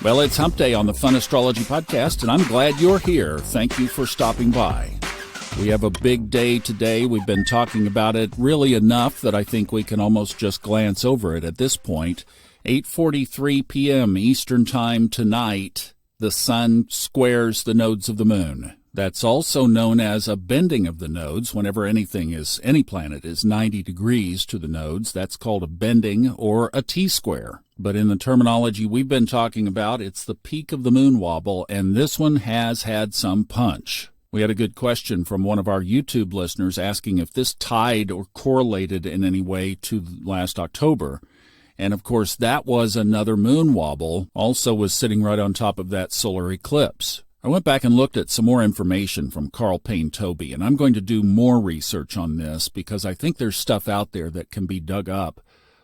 Well, it's Hump Day on the Fun Astrology Podcast, and I'm glad you're here. Thank you for stopping by. We have a big day today. We've been talking about it really enough that I think we can almost just glance over it at this point. 8:43 p.m. Eastern Time tonight, the sun squares the nodes of the moon. That's also known as a bending of the nodes. Whenever any planet is 90 degrees to the nodes, that's called a bending or a T-square. But in the terminology we've been talking about, it's the peak of the moon wobble, and this one has had some punch. We had a good question from one of our YouTube listeners asking if this tied or correlated in any way to last October. And of course, that was another moon wobble, also was sitting right on top of that solar eclipse. I went back and looked at some more information from Carl Payne-Tobey, and I'm going to do more research on this because I think there's stuff out there that can be dug up.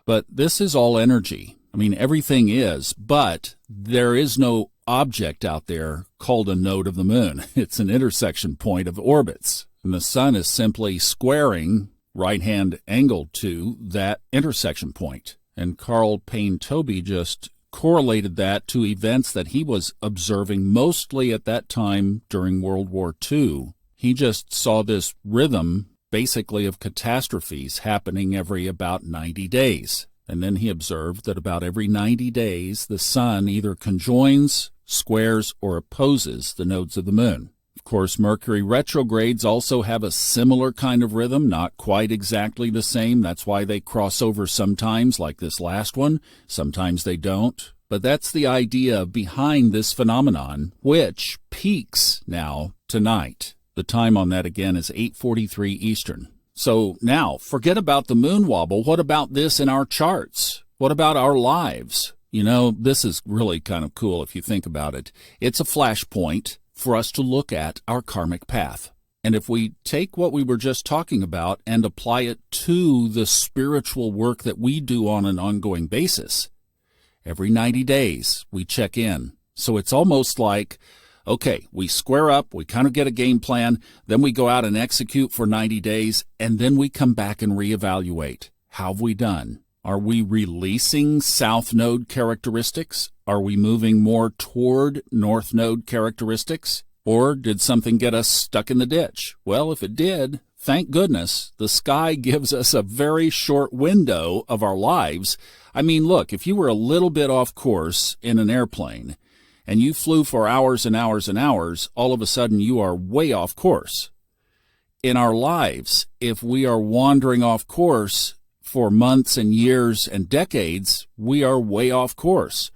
But this is all energy. I mean, everything is, but there is no object out there called a node of the moon. It's an intersection point of orbits, and the sun is simply squaring right-hand angle to that intersection point. And Carl Payne-Tobey just correlated that to events that he was observing mostly at that time during World War II. He just saw this rhythm, basically, of catastrophes happening every about 90 days. And then he observed that about every 90 days, the sun either conjoins, squares, or opposes the nodes of the moon. Of course, Mercury retrogrades also have a similar kind of rhythm, not quite exactly the same. That's why they cross over sometimes, like this last one. Sometimes they don't. But that's the idea behind this phenomenon, which peaks now tonight. The time on that, again, is 8:43 Eastern. So now, forget about the moon wobble. What about this in our charts? What about our lives? You know, this is really kind of cool if you think about it. It's a flashpoint for us to look at our karmic path. And if we take what we were just talking about and apply it to the spiritual work that we do on an ongoing basis, every 90 days we check in. So it's almost like, okay, we square up, we kind of get a game plan, then we go out and execute for 90 days, and then we come back and reevaluate. How have we done? Are we releasing south node characteristics? Are we moving more toward north node characteristics? Or did something get us stuck in the ditch? Well, if it did, thank goodness, the sky gives us a very short window of our lives. I mean, look, if you were a little bit off course in an airplane and you flew for hours and hours and hours, all of a sudden you are way off course. In our lives, if we are wandering off course for months and years and decades, we are way off course.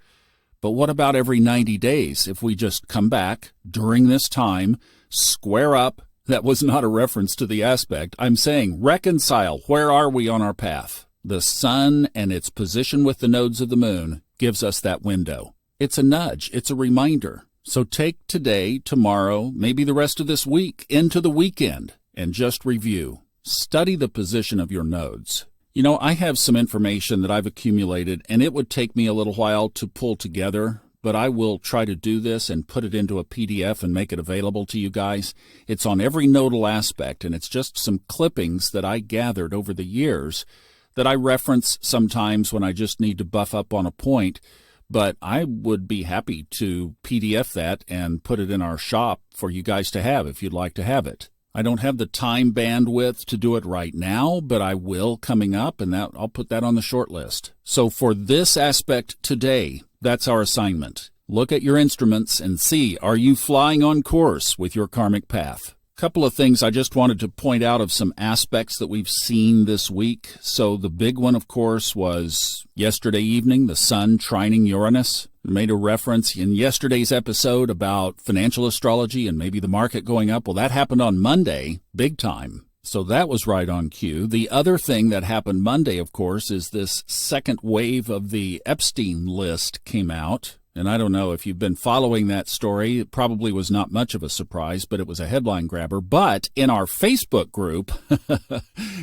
But what about every 90 days if we just come back during this time, square up? That was not a reference to the aspect. I'm saying reconcile. Where are we on our path? The sun and its position with the nodes of the moon gives us that window. It's a nudge. It's a reminder. So take today, tomorrow, maybe the rest of this week into the weekend and just review. Study the position of your nodes. You know, I have some information that I've accumulated, and it would take me a little while to pull together, but I will try to do this and put it into a PDF and make it available to you guys. It's on every nodal aspect, and it's just some clippings that I gathered over the years that I reference sometimes when I just need to buff up on a point, but I would be happy to PDF that and put it in our shop for you guys to have if you'd like to have it. I don't have the time bandwidth to do it right now, but I will coming up, and I'll put that on the short list. So for this aspect today, that's our assignment. Look at your instruments and see, are you flying on course with your karmic path? Couple of things I just wanted to point out of some aspects that we've seen this week. So the big one, of course, was yesterday evening, the sun trining Uranus. I made a reference in yesterday's episode about financial astrology and maybe the market going up. Well, that happened on Monday, big time. So that was right on cue. The other thing that happened Monday, of course, is this second wave of the Epstein list came out. And I don't know if you've been following that story. It probably was not much of a surprise, but it was a headline grabber. But in our Facebook group,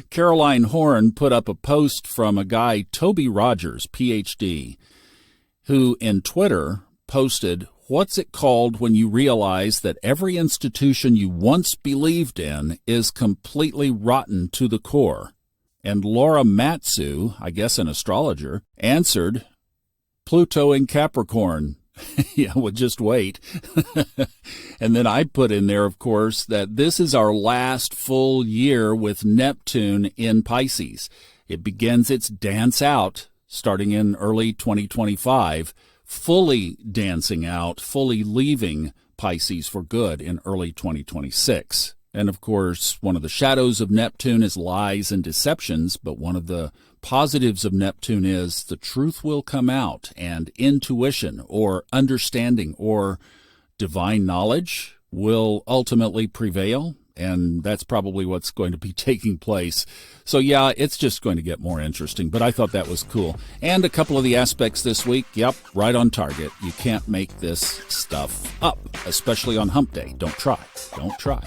Caroline Horn put up a post from a guy, Toby Rogers, PhD, who in Twitter posted, "What's it called when you realize that every institution you once believed in is completely rotten to the core?" And Laura Matsu, I guess an astrologer, answered, "Pluto in Capricorn, Yeah, well, just wait. And then I put in there, of course, that this is our last full year with Neptune in Pisces. It begins its dance out starting in early 2025, fully dancing out, fully leaving Pisces for good in early 2026. And of course, one of the shadows of Neptune is lies and deceptions, but one of the positives of Neptune is the truth will come out, and intuition or understanding or divine knowledge will ultimately prevail. And that's probably what's going to be taking place. So yeah, it's just going to get more interesting, but I thought that was cool. And a couple of the aspects this week, yep, right on target. You can't make this stuff up, especially on hump day. Don't try. Don't try.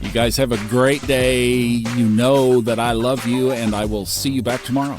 You guys have a great day. You know that I love you, and I will see you back tomorrow.